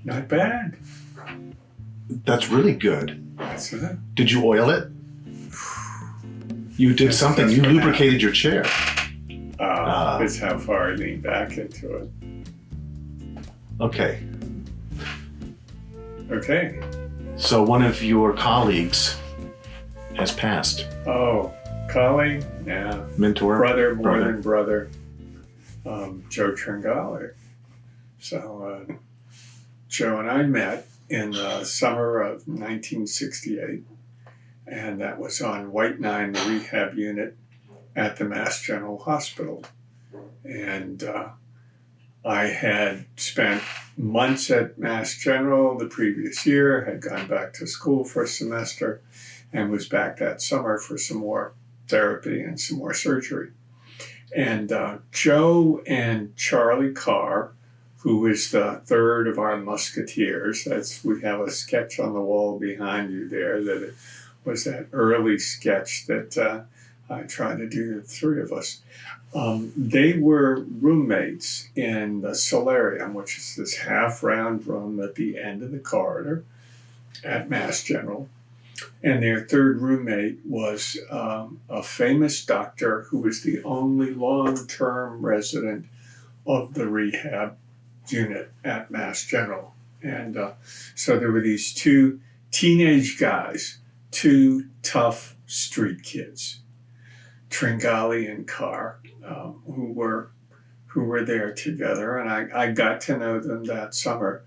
Not bad. That's really good. That's it. Did you oil it? You did something. You lubricated your chair. That's how far I leaned back into it. Okay. Okay. So one of your colleagues has passed. Oh, colleague? Yeah. Mentor? Brother, more than brother. Joe Tringali. So Joe and I met in the summer of 1968, and that was on White 9, the rehab unit at the Mass General Hospital. And I had spent months at Mass General the previous year, had gone back to school for a semester, and was back that summer for some more therapy and some more surgery. And Joe and Charlie Carr, who is the third of our musketeers, we have a sketch on the wall behind you there that it was that early sketch that I tried to do, the three of us. They were roommates in the solarium, which is this half-round room at the end of the corridor at Mass General. And their third roommate was a famous doctor who was the only long-term resident of the rehab unit at Mass General. And so there were these two teenage guys, two tough street kids, Tringali and Carr, who were there together, and I got to know them that summer.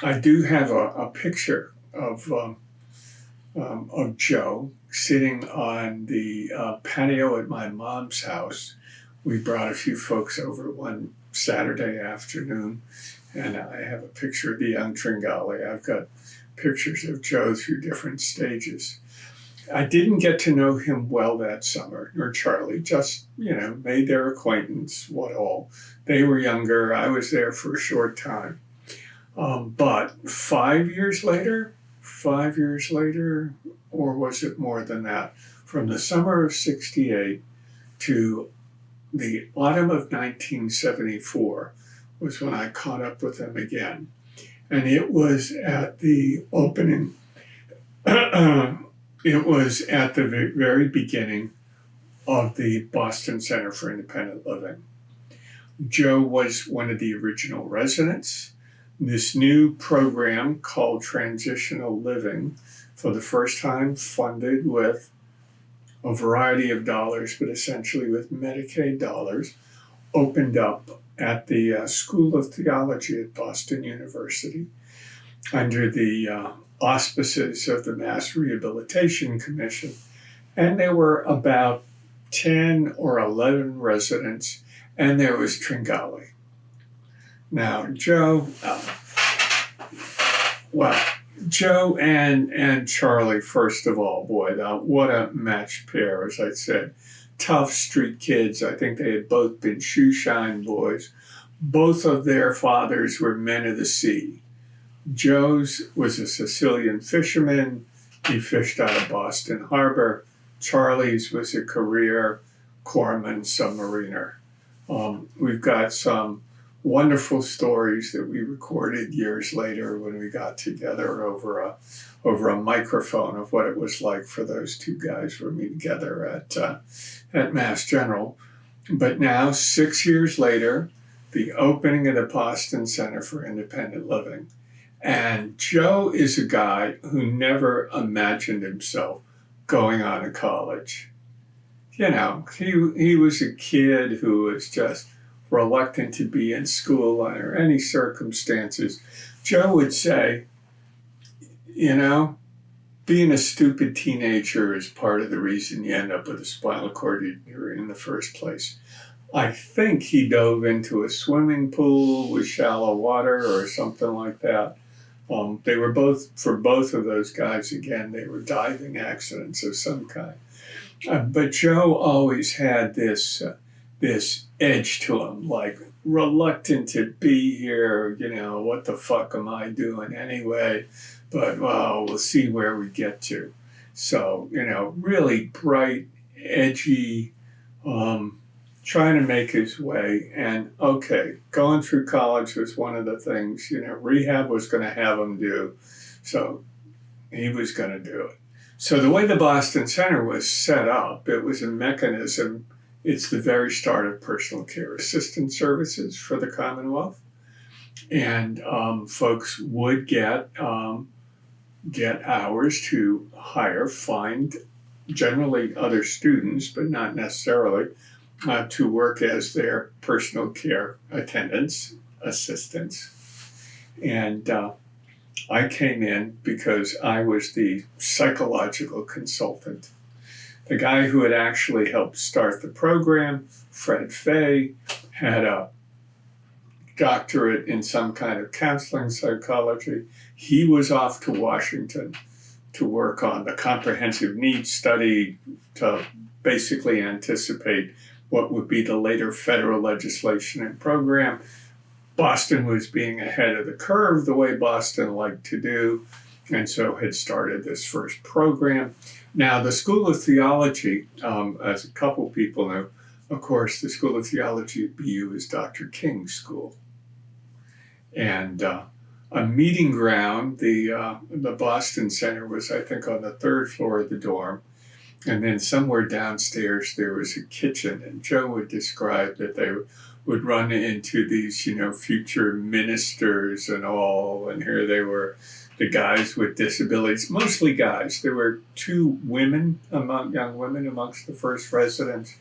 I do have a picture of Joe sitting on the patio at my mom's house. We brought a few folks over one Saturday afternoon, and I have a picture of the young Tringali. I've got pictures of Joe through different stages. I didn't get to know him well that summer, nor Charlie, just, made their acquaintance, what all. They were younger. I was there for a short time. But 5 years later, or was it more than that, from the summer of 68 to the autumn of 1974 was when I caught up with them again. And it was at the opening, it was at the very beginning of the Boston Center for Independent Living. Joe was one of the original residents. This new program called Transitional Living, for the first time funded with a variety of dollars, but essentially with Medicaid dollars, opened up at the School of Theology at Boston University under the auspices of the Mass Rehabilitation Commission. And there were about 10 or 11 residents, and there was Tringali. Now, Joe and Charlie, first of all, boy, what a matched pair, as I said. Tough street kids. I think they had both been shoeshine boys. Both of their fathers were men of the sea. Joe's was a Sicilian fisherman. He fished out of Boston Harbor. Charlie's was a career corpsman submariner. We've got some wonderful stories that we recorded years later when we got together over a microphone of what it was like for those two guys rooming together at Mass General. But now, 6 years later, the opening of the Boston Center for Independent Living. And Joe is a guy who never imagined himself going on to college. He was a kid who was just reluctant to be in school under any circumstances. Joe would say, being a stupid teenager is part of the reason you end up with a spinal cord injury in the first place. I think he dove into a swimming pool with shallow water or something like that. They were for both of those guys, again, they were diving accidents of some kind. But Joe always had this edge to him, like reluctant to be here, what the fuck am I doing anyway? But, well, we'll see where we get to. So, really bright, edgy, trying to make his way. And okay, going through college was one of the things, rehab was going to have him do. So he was going to do it. So the way the Boston Center was set up, it was a mechanism. It's the very start of personal care assistance services for the Commonwealth. And folks would get hours to find generally other students, but not necessarily, to work as their personal care attendants, assistants. And I came in because I was the psychological consultant. The guy who had actually helped start the program, Fred Fay, had a doctorate in some kind of counseling psychology. He was off to Washington to work on the comprehensive needs study to basically anticipate what would be the later federal legislation and program. Boston was being ahead of the curve, the way Boston liked to do, and so had started this first program. Now, the School of Theology, as a couple people know, of course, the School of Theology at BU is Dr. King's school. And a meeting ground, the Boston Center was, I think, on the third floor of the dorm. And then somewhere downstairs, there was a kitchen. And Joe would describe that they would run into these, future ministers and all. And here they were, the guys with disabilities, mostly guys. There were 2 young women amongst the first residents.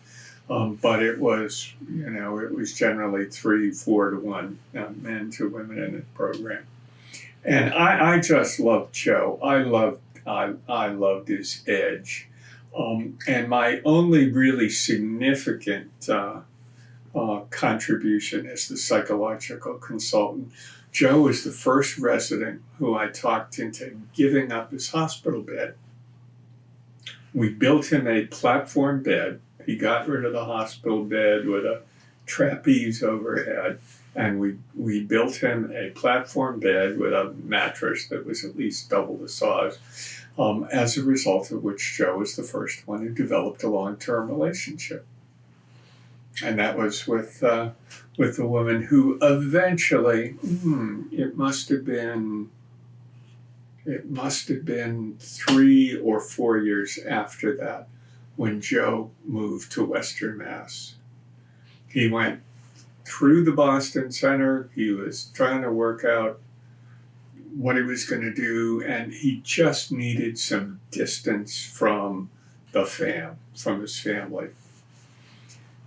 But it was, it was generally 3-4 to 1 men to women in the program. And I just loved Joe. I loved his edge. And my only really significant contribution as the psychological consultant, Joe was the first resident who I talked into giving up his hospital bed. We built him a platform bed. He got rid of the hospital bed with a trapeze overhead, and we built him a platform bed with a mattress that was at least double the size, as a result of which Joe was the first one who developed a long-term relationship. And that was with the woman who eventually, it must have been 3 or 4 years after that, when Joe moved to Western Mass. He went through the Boston Center. He was trying to work out what he was going to do, and he just needed some distance from from his family.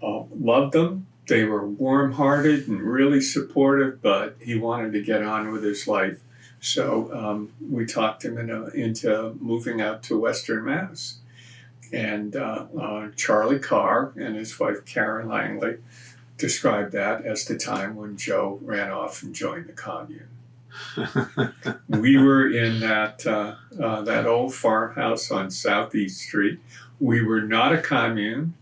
Loved them. They were warm-hearted and really supportive, but he wanted to get on with his life. So we talked him into moving out to Western Mass. And Charlie Carr and his wife Karen Langley described that as the time when Joe ran off and joined the commune. We were in that old farmhouse on Southeast Street. We were not a commune,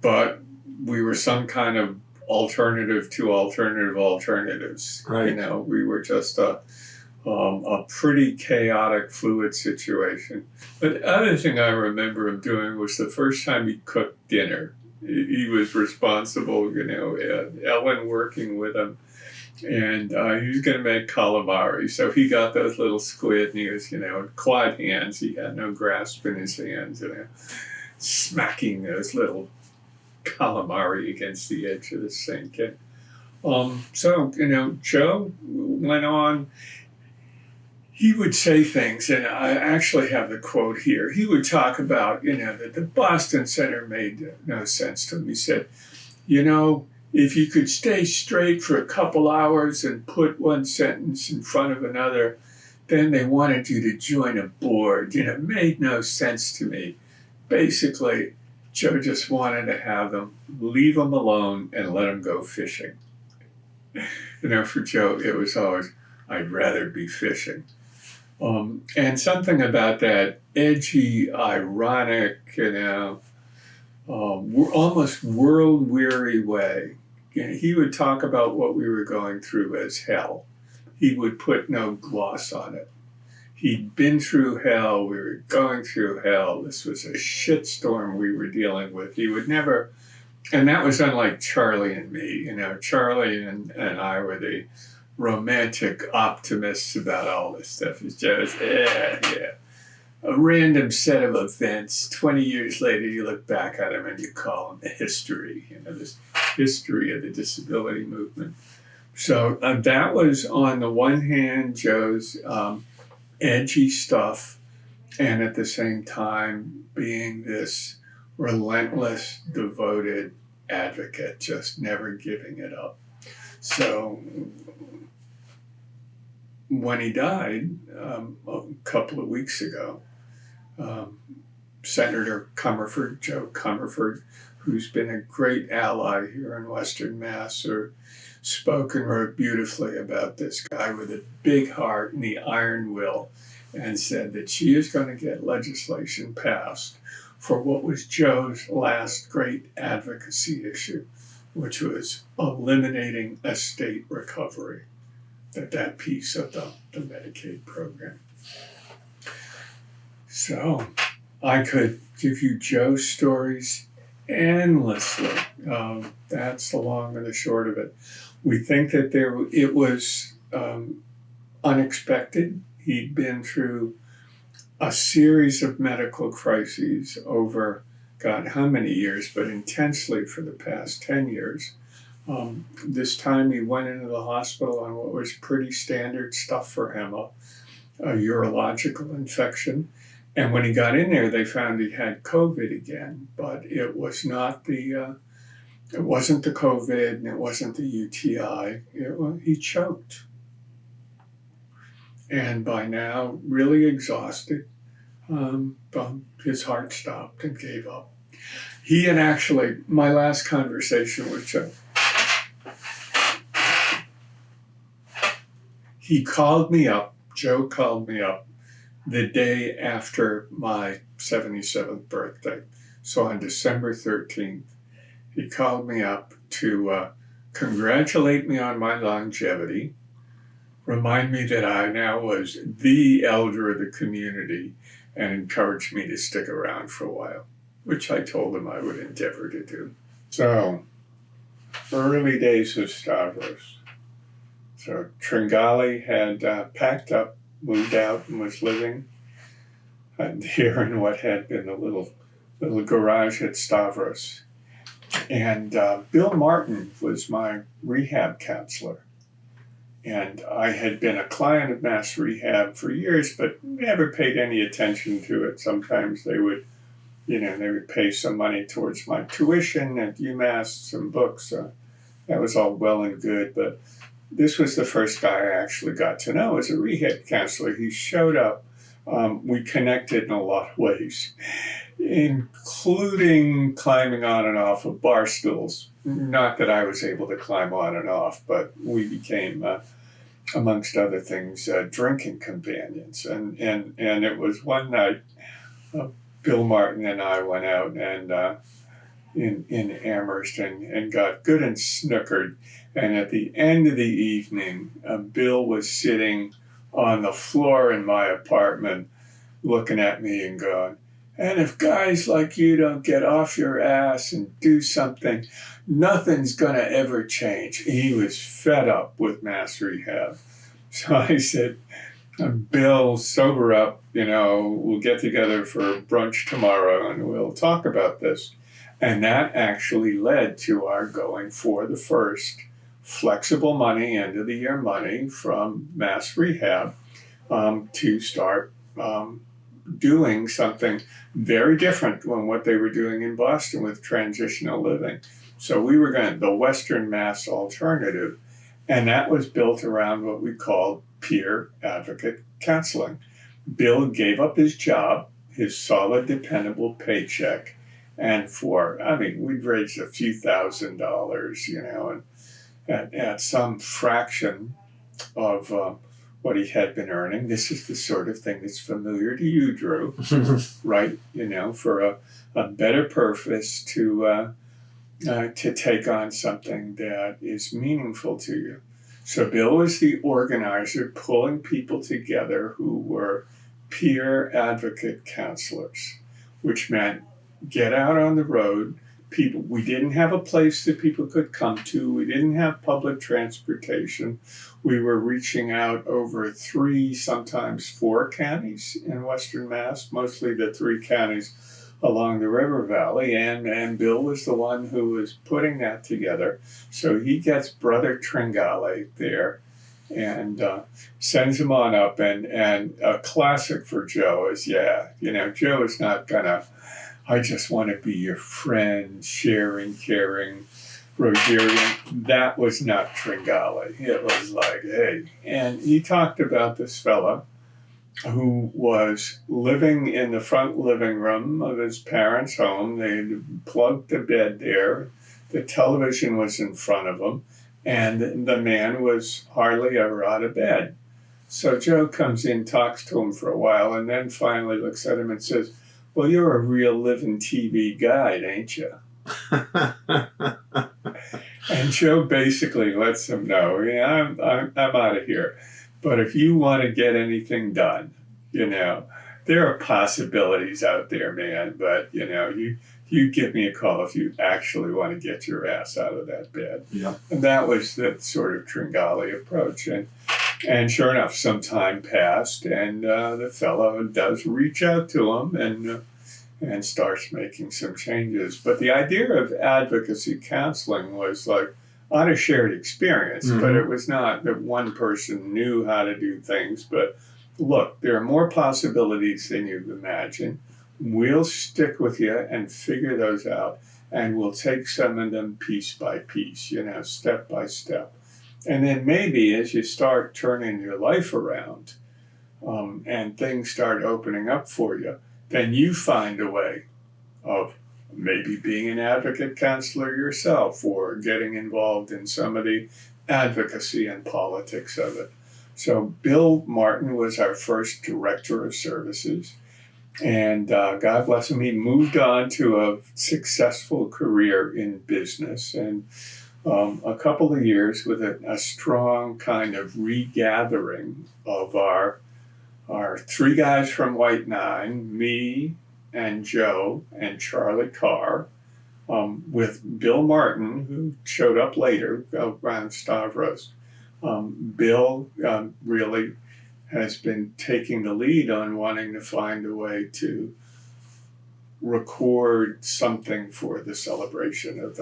but we were some kind of alternative to alternatives. Right. We were just a pretty chaotic, fluid situation. But the other thing I remember him doing was the first time he cooked dinner. He was responsible, Ellen working with him, and he was going to make calamari. So he got those little squid, and he was, clawed hands. He had no grasp in his hands, smacking those little calamari against the edge of the sink. And so, Joe went on. He would say things, and I actually have the quote here. He would talk about, that the Boston Center made no sense to him. He said, if you could stay straight for a couple hours and put one sentence in front of another, then they wanted you to join a board. It made no sense to me. Basically, Joe just wanted to have them, leave them alone, and let them go fishing. For Joe, it was always, I'd rather be fishing. And something about that edgy, ironic, almost world-weary way. He would talk about what we were going through as hell. He would put no gloss on it. He'd been through hell. We were going through hell. This was a shitstorm we were dealing with. He would never And that was unlike Charlie and me. Charlie and I were the romantic optimists about all this stuff. It's just, yeah. A random set of events. 20 years later, you look back at them and you call them the history, this history of the disability movement. So that was, on the one hand, Joe's edgy stuff, and at the same time being this relentless, devoted advocate, just never giving it up. So when he died a couple of weeks ago, Senator Comerford, Joe Comerford, who's been a great ally here in Western Mass, spoke and wrote beautifully about this guy with a big heart and the iron will, and said that she is going to get legislation passed for what was Joe's last great advocacy issue, which was eliminating estate recovery, that piece of the Medicaid program. So I could give you Joe's stories endlessly. That's the long and the short of it. We think that it was unexpected. He'd been through a series of medical crises over, God, how many years, but intensely for the past 10 years. This time he went into the hospital on what was pretty standard stuff for him, a urological infection. And when he got in there, they found he had COVID again, but it was not it wasn't the COVID and it wasn't the UTI. He choked. And by now, really exhausted, his heart stopped and gave up. He had actually, my last conversation with Joe, Joe called me up the day after my 77th birthday. So on December 13th, he called me up to congratulate me on my longevity, remind me that I now was the elder of the community, and encouraged me to stick around for a while, which I told him I would endeavor to do. So, early days of Stavros. So Tringali had packed up, moved out, and was living here in what had been a little garage at Stavros. And Bill Martin was my rehab counselor. And I had been a client of Mass Rehab for years, but never paid any attention to it. Sometimes they would pay some money towards my tuition at UMass, some books. That was all well and good, but this was the first guy I actually got to know as a rehab counselor. He showed up. We connected in a lot of ways, including climbing on and off of bar stools. Not that I was able to climb on and off, but we became, amongst other things, drinking companions. And it was one night, Bill Martin and I went out and in Amherst and got good and snookered. And at the end of the evening, Bill was sitting on the floor in my apartment looking at me and going, "And if guys like you don't get off your ass and do something, nothing's going to ever change." He was fed up with Mass Rehab. So I said, "Bill, sober up, we'll get together for brunch tomorrow and we'll talk about this." And that actually led to our going for the first flexible money, end of the year money from Mass Rehab to start doing something very different from what they were doing in Boston with transitional living. So we were going to the Western Mass alternative, and that was built around what we called peer advocate counseling. Bill gave up his job, his solid, dependable paycheck, and we'd raised a few $1,000s, and at some fraction of what he had been earning. This is the sort of thing that's familiar to you, Drew, right? For a better purpose to take on something that is meaningful to you. So Bill was the organizer, pulling people together who were peer advocate counselors, which meant get out on the road, people, we didn't have a place that people could come to. We didn't have public transportation. We were reaching out over 3, sometimes 4 counties in Western Mass, mostly the 3 counties along the river valley. And Bill was the one who was putting that together. So he gets Brother Tringali there and sends him on up. And a classic for Joe is, Joe is not gonna, I just want to be your friend, sharing, caring, Rogerian. That was not Tringali. It was like, hey. And he talked about this fella who was living in the front living room of his parents' home. They had plugged a bed there. The television was in front of him. And the man was hardly ever out of bed. So Joe comes in, talks to him for a while, and then finally looks at him and says, well, you're a real living TV guide, ain't you? And Joe basically lets him know, I'm out of here. But if you want to get anything done, there are possibilities out there, man. But, you give me a call if you actually want to get your ass out of that bed. Yeah. And that was the sort of Tringali approach. And sure enough, some time passed, and the fellow does reach out to him and starts making some changes. But the idea of advocacy counseling was like on a shared experience, but it was not that one person knew how to do things. But look, there are more possibilities than you imagine. We'll stick with you and figure those out, and we'll take some of them piece by piece, step by step. And then maybe as you start turning your life around and things start opening up for you, then you find a way of maybe being an advocate counselor yourself or getting involved in some of the advocacy and politics of it. So Bill Martin was our first director of services. And God bless him, he moved on to a successful career in business. And a couple of years with a strong kind of regathering of our 3 guys from White Nine, me and Joe and Charlie Carr, with Bill Martin, who showed up later around Stavros. Bill really has been taking the lead on wanting to find a way to record something for the celebration of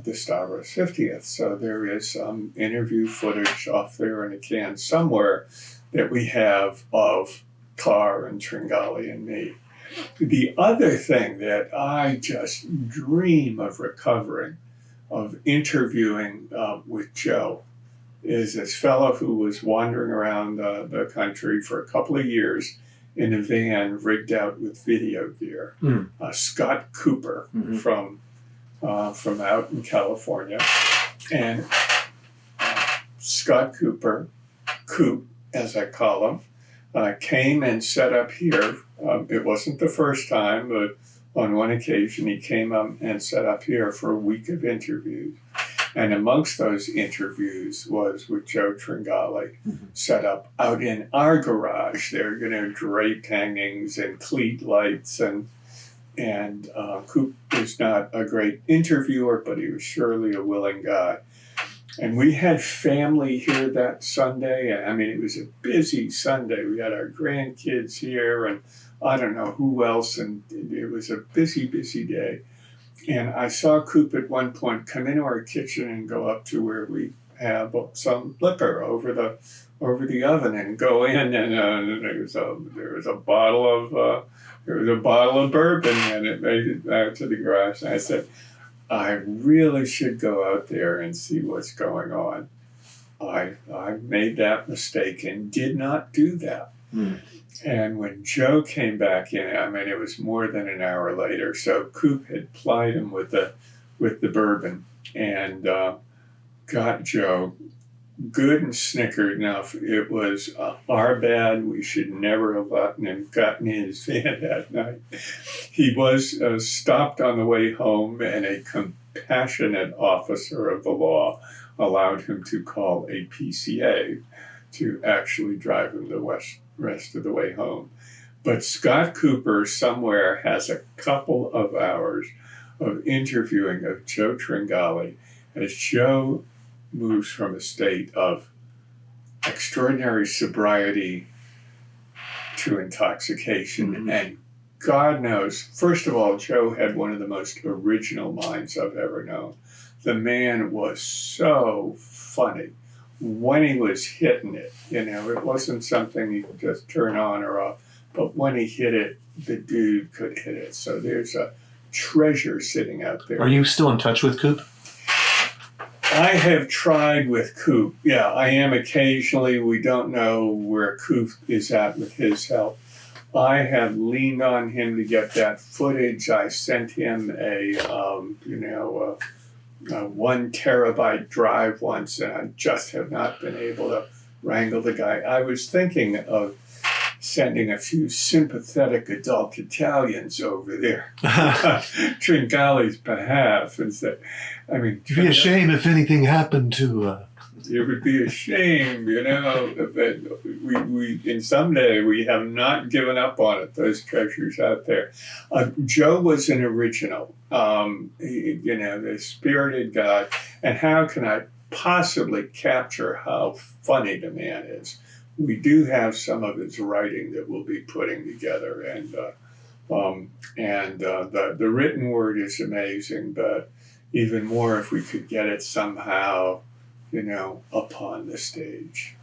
the Stavros 50th. So there is some interview footage off there in a can somewhere that we have of Carr and Tringali and me. The other thing that I just dream of recovering, of interviewing with Joe, is this fellow who was wandering around the country for a couple of years in a van rigged out with video gear. Scott Cooper from out in California. And Scott Cooper, Coop, as I call him, came and set up here. It wasn't the first time, but on one occasion he came up and set up here for a week of interviews. And amongst those interviews was with Joe Tringali, set up out in our garage. There, drape hangings and cleat lights, and Coop was not a great interviewer, but he was surely a willing guy. And we had family here that Sunday. I mean, it was a busy Sunday. We had our grandkids here, and I don't know who else, and it was a busy, busy day. And I saw Coop at one point come into our kitchen and go up to where we have some liquor over the oven and go in, and there was a bottle of bourbon, and it made it back to the garage. And I said, I really should go out there and see what's going on. I made that mistake and did not do that. And when Joe came back in, I mean, it was more than an hour later. So Coop had plied him with the bourbon and got Joe good and snickered enough. It was our bad. We should never have gotten in his van that night. He was stopped on the way home, and a compassionate officer of the law allowed him to call a PCA to actually drive him the rest of the way home. But Scott Cooper somewhere has a couple of hours of interviewing of Joe Tringali as Joe moves from a state of extraordinary sobriety to intoxication. Mm-hmm. And God knows, first of all, Joe had one of the most original minds I've ever known. The man was so funny when he was hitting it. It wasn't something you could just turn on or off, but when he hit it, the dude could hit it. So there's a treasure sitting out there. Are you still in touch with Coop? I have tried with Coop. Yeah, I am occasionally. We don't know where Coop is at with his health. I have leaned on him to get that footage. I sent him a 1 terabyte drive once, and I just have not been able to wrangle the guy. I was thinking of sending a few sympathetic adult Italians over there, Tringali's behalf, and say, it'd be a shame if anything happened to. It would be a shame, but we in someday we have not given up on it. Those treasures out there. Joe was an original, the spirited guy, and how can I possibly capture how funny the man is? We do have some of his writing that we'll be putting together, and the written word is amazing, but even more if we could get it somehow, upon the stage.